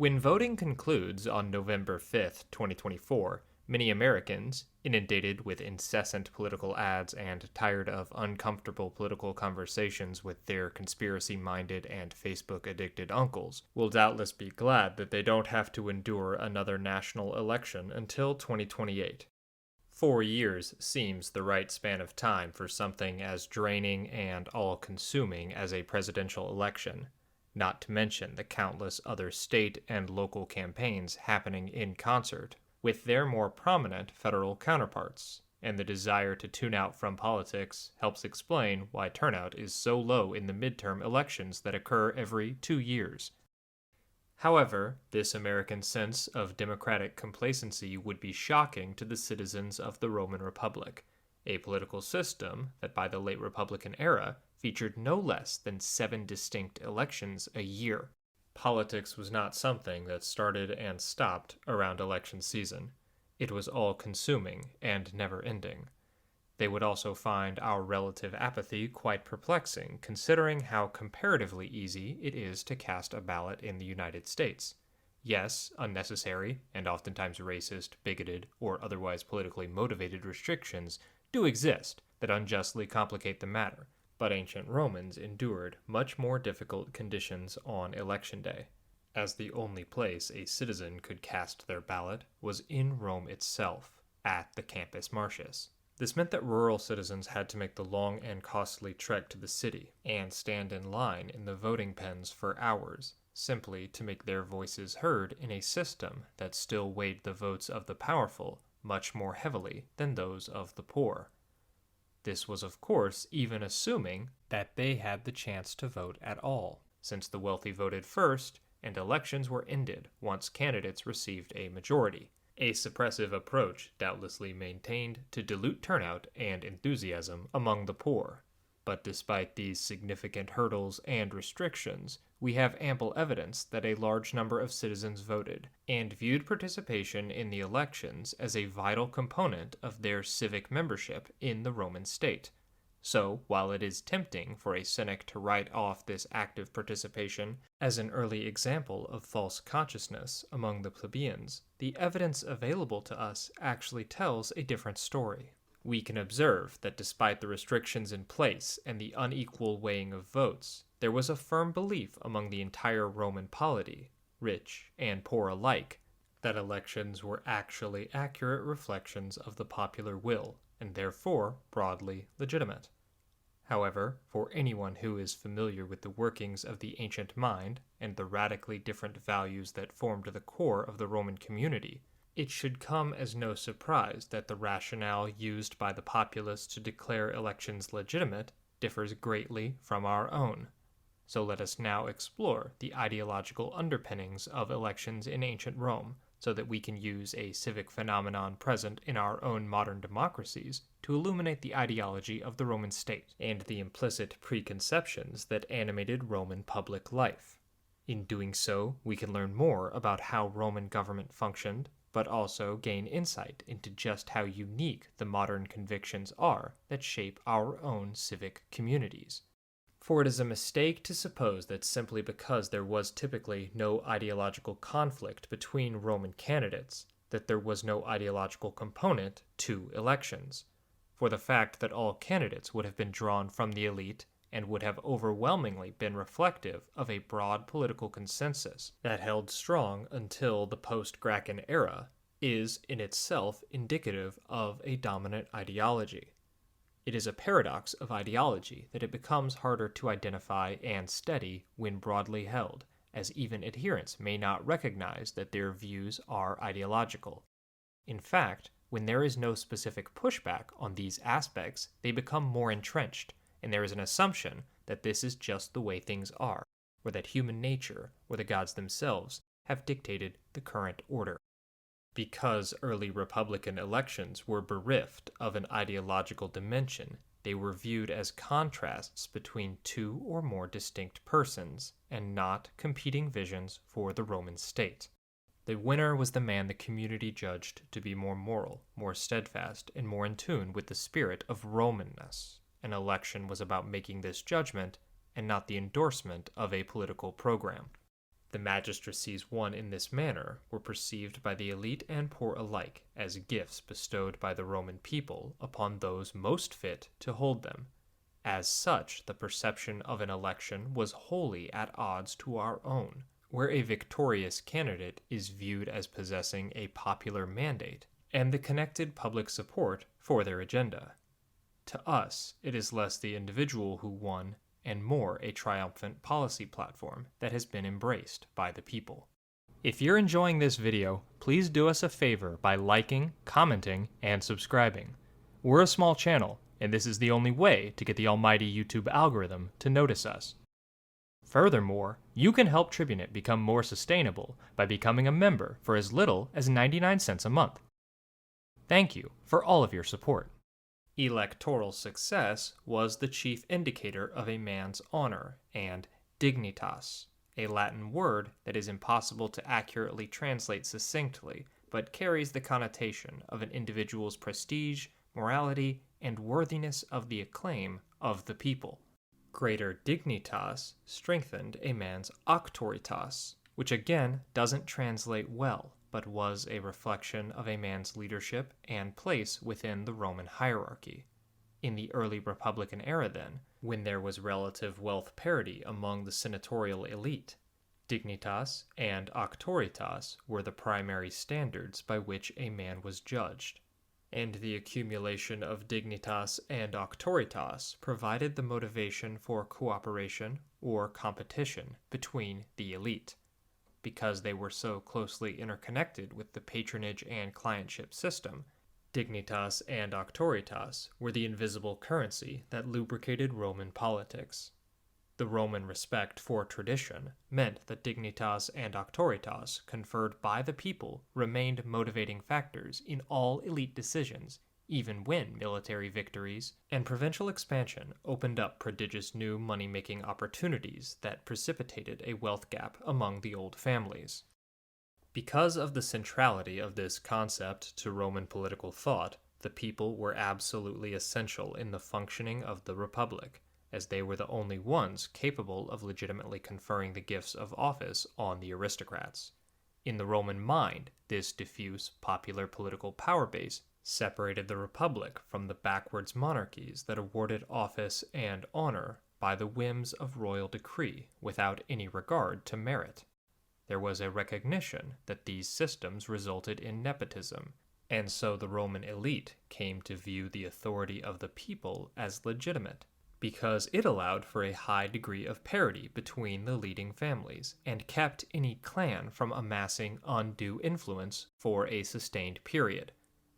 When voting concludes on November 5th, 2024, many Americans, inundated with incessant political ads and tired of uncomfortable political conversations with their conspiracy-minded and Facebook-addicted uncles, will doubtless be glad that they don't have to endure another national election until 2028. 4 years seems the right span of time for something as draining and all-consuming as a presidential election, not to mention the countless other state and local campaigns happening in concert with their more prominent federal counterparts, and the desire to tune out from politics helps explain why turnout is so low in the midterm elections that occur every 2 years. However, this American sense of democratic complacency would be shocking to the citizens of the Roman Republic, a political system that by the late Republican era featured no less than 7 distinct elections a year. Politics was not something that started and stopped around election season. It was all-consuming and never-ending. They would also find our relative apathy quite perplexing, considering how comparatively easy it is to cast a ballot in the United States. Yes, unnecessary and oftentimes racist, bigoted, or otherwise politically motivated restrictions do exist that unjustly complicate the matter, but ancient Romans endured much more difficult conditions on election day, as the only place a citizen could cast their ballot was in Rome itself, at the Campus Martius. This meant that rural citizens had to make the long and costly trek to the city and stand in line in the voting pens for hours, simply to make their voices heard in a system that still weighed the votes of the powerful much more heavily than those of the poor. This was, of course, even assuming that they had the chance to vote at all, since the wealthy voted first and elections were ended once candidates received a majority. A suppressive approach doubtlessly maintained to dilute turnout and enthusiasm among the poor. But despite these significant hurdles and restrictions, we have ample evidence that a large number of citizens voted and viewed participation in the elections as a vital component of their civic membership in the Roman state. So, while it is tempting for a cynic to write off this active participation as an early example of false consciousness among the plebeians, the evidence available to us actually tells a different story. We can observe that despite the restrictions in place and the unequal weighing of votes, there was a firm belief among the entire Roman polity, rich and poor alike, that elections were actually accurate reflections of the popular will, and therefore broadly legitimate. However, for anyone who is familiar with the workings of the ancient mind and the radically different values that formed the core of the Roman community, it should come as no surprise that the rationale used by the populace to declare elections legitimate differs greatly from our own. So let us now explore the ideological underpinnings of elections in ancient Rome, so that we can use a civic phenomenon present in our own modern democracies to illuminate the ideology of the Roman state and the implicit preconceptions that animated Roman public life. In doing so, we can learn more about how Roman government functioned, but also gain insight into just how unique the modern convictions are that shape our own civic communities. For it is a mistake to suppose that simply because there was typically no ideological conflict between Roman candidates, that there was no ideological component to elections. For the fact that all candidates would have been drawn from the elite and would have overwhelmingly been reflective of a broad political consensus that held strong until the post-Gracchan era is in itself indicative of a dominant ideology. It is a paradox of ideology that it becomes harder to identify and study when broadly held, as even adherents may not recognize that their views are ideological. In fact, when there is no specific pushback on these aspects, they become more entrenched, and there is an assumption that this is just the way things are, or that human nature, or the gods themselves, have dictated the current order. Because early Republican elections were bereft of an ideological dimension, they were viewed as contrasts between two or more distinct persons, and not competing visions for the Roman state. The winner was the man the community judged to be more moral, more steadfast, and more in tune with the spirit of Romanness. An election was about making this judgment, and not the endorsement of a political program. The magistracies won in this manner were perceived by the elite and poor alike as gifts bestowed by the Roman people upon those most fit to hold them. As such, the perception of an election was wholly at odds to our own, where a victorious candidate is viewed as possessing a popular mandate and the connected public support for their agenda. To us, it is less the individual who won and more a triumphant policy platform that has been embraced by the people. If you're enjoying this video, please do us a favor by liking, commenting, and subscribing. We're a small channel, and this is the only way to get the almighty YouTube algorithm to notice us. Furthermore, you can help Tribunate become more sustainable by becoming a member for as little as 99 cents a month. Thank you for all of your support. Electoral success was the chief indicator of a man's honor and dignitas, a Latin word that is impossible to accurately translate succinctly, but carries the connotation of an individual's prestige, morality, and worthiness of the acclaim of the people. Greater dignitas strengthened a man's auctoritas, which again doesn't translate well, but was a reflection of a man's leadership and place within the Roman hierarchy. In the early Republican era then, when there was relative wealth parity among the senatorial elite, dignitas and auctoritas were the primary standards by which a man was judged, and the accumulation of dignitas and auctoritas provided the motivation for cooperation or competition between the elite. Because they were so closely interconnected with the patronage and clientship system, dignitas and auctoritas were the invisible currency that lubricated Roman politics. The Roman respect for tradition meant that dignitas and auctoritas conferred by the people remained motivating factors in all elite decisions, even when military victories and provincial expansion opened up prodigious new money-making opportunities that precipitated a wealth gap among the old families. Because of the centrality of this concept to Roman political thought, the people were absolutely essential in the functioning of the Republic, as they were the only ones capable of legitimately conferring the gifts of office on the aristocrats. In the Roman mind, this diffuse popular political power base separated the Republic from the backwards monarchies that awarded office and honor by the whims of royal decree without any regard to merit. There was a recognition that these systems resulted in nepotism, and so the Roman elite came to view the authority of the people as legitimate, because it allowed for a high degree of parity between the leading families and kept any clan from amassing undue influence for a sustained period.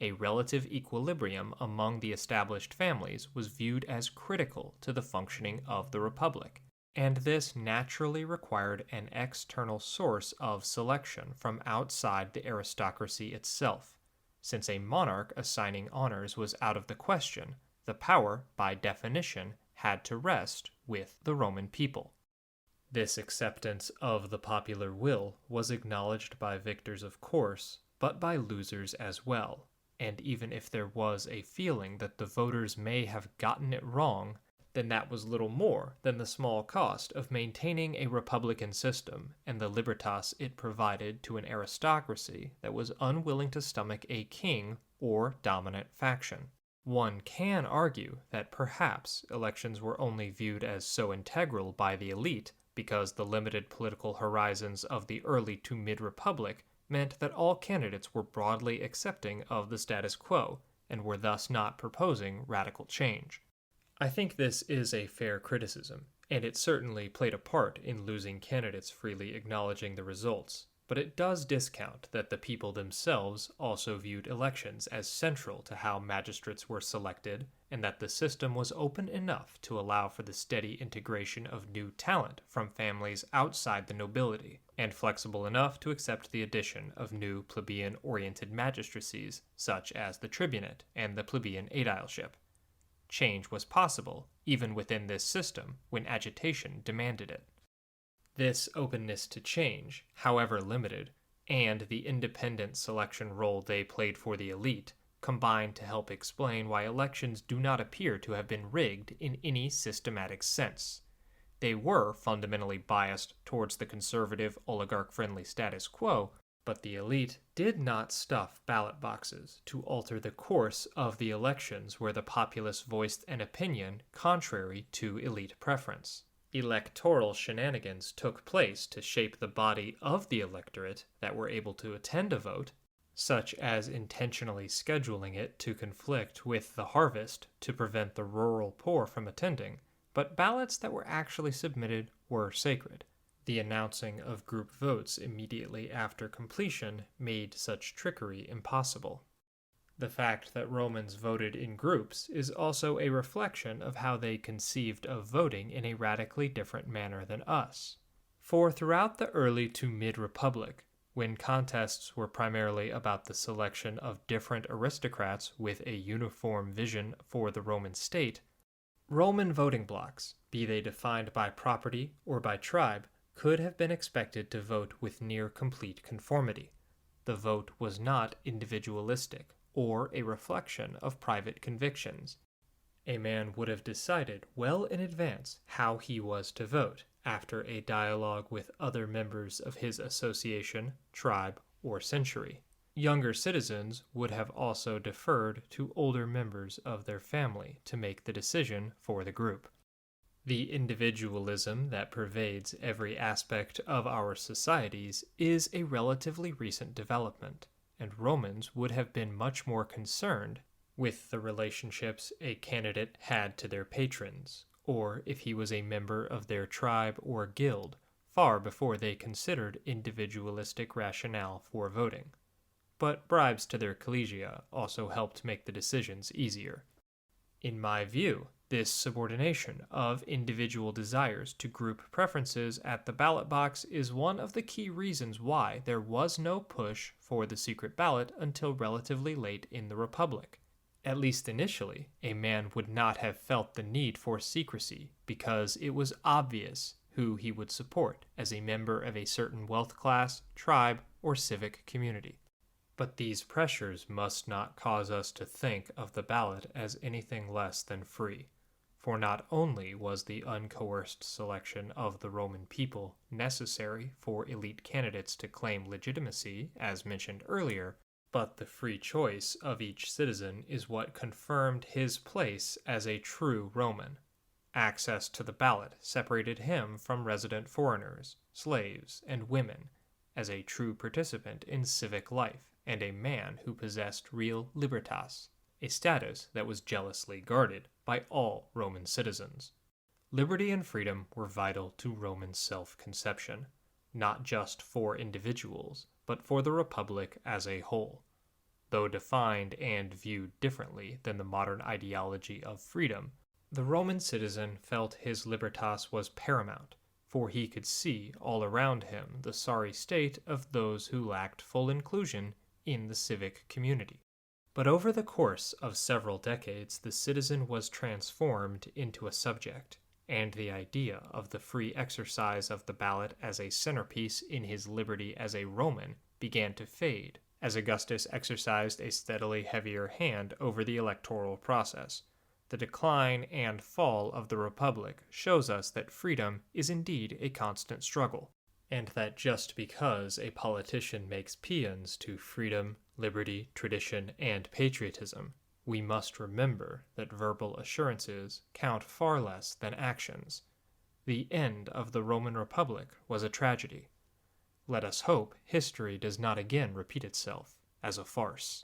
A relative equilibrium among the established families was viewed as critical to the functioning of the Republic, and this naturally required an external source of selection from outside the aristocracy itself. Since a monarch assigning honors was out of the question, the power, by definition, had to rest with the Roman people. This acceptance of the popular will was acknowledged by victors, of course, but by losers as well. And even if there was a feeling that the voters may have gotten it wrong, then that was little more than the small cost of maintaining a republican system and the libertas it provided to an aristocracy that was unwilling to stomach a king or dominant faction. One can argue that perhaps elections were only viewed as so integral by the elite because the limited political horizons of the early to mid-republic meant that all candidates were broadly accepting of the status quo and were thus not proposing radical change. I think this is a fair criticism, and it certainly played a part in losing candidates freely acknowledging the results, but it does discount that the people themselves also viewed elections as central to how magistrates were selected, and that the system was open enough to allow for the steady integration of new talent from families outside the nobility, and flexible enough to accept the addition of new plebeian-oriented magistracies, such as the tribunate and the plebeian aedileship. Change was possible, even within this system, when agitation demanded it. This openness to change, however limited, and the independent selection role they played for the elite, combined to help explain why elections do not appear to have been rigged in any systematic sense. They were fundamentally biased towards the conservative, oligarch-friendly status quo, but the elite did not stuff ballot boxes to alter the course of the elections where the populace voiced an opinion contrary to elite preference. Electoral shenanigans took place to shape the body of the electorate that were able to attend a vote, such as intentionally scheduling it to conflict with the harvest to prevent the rural poor from attending, but ballots that were actually submitted were sacred. The announcing of group votes immediately after completion made such trickery impossible. The fact that Romans voted in groups is also a reflection of how they conceived of voting in a radically different manner than us. For throughout the early to mid-Republic, when contests were primarily about the selection of different aristocrats with a uniform vision for the Roman state, Roman voting blocks, be they defined by property or by tribe, could have been expected to vote with near complete conformity. The vote was not individualistic or a reflection of private convictions. A man would have decided well in advance how he was to vote after a dialogue with other members of his association, tribe, or century. Younger citizens would have also deferred to older members of their family to make the decision for the group. The individualism that pervades every aspect of our societies is a relatively recent development, and Romans would have been much more concerned with the relationships a candidate had to their patrons, or if he was a member of their tribe or guild, far before they considered individualistic rationale for voting. But bribes to their collegia also helped make the decisions easier. In my view, this subordination of individual desires to group preferences at the ballot box is one of the key reasons why there was no push for the secret ballot until relatively late in the Republic. At least initially, a man would not have felt the need for secrecy because it was obvious who he would support as a member of a certain wealth class, tribe, or civic community. But these pressures must not cause us to think of the ballot as anything less than free. For not only was the uncoerced selection of the Roman people necessary for elite candidates to claim legitimacy, as mentioned earlier, but the free choice of each citizen is what confirmed his place as a true Roman. Access to the ballot separated him from resident foreigners, slaves, and women, as a true participant in civic life and a man who possessed real libertas, a status that was jealously guarded by all Roman citizens. Liberty and freedom were vital to Roman self-conception, not just for individuals, but for the Republic as a whole. Though defined and viewed differently than the modern ideology of freedom, the Roman citizen felt his libertas was paramount, for he could see all around him the sorry state of those who lacked full inclusion in the civic community. But over the course of several decades, the citizen was transformed into a subject, and the idea of the free exercise of the ballot as a centerpiece in his liberty as a Roman began to fade, as Augustus exercised a steadily heavier hand over the electoral process. The decline and fall of the Republic shows us that freedom is indeed a constant struggle, and that just because a politician makes paeans to freedom, liberty, tradition, and patriotism, we must remember that verbal assurances count far less than actions. The end of the Roman Republic was a tragedy. Let us hope history does not again repeat itself as a farce.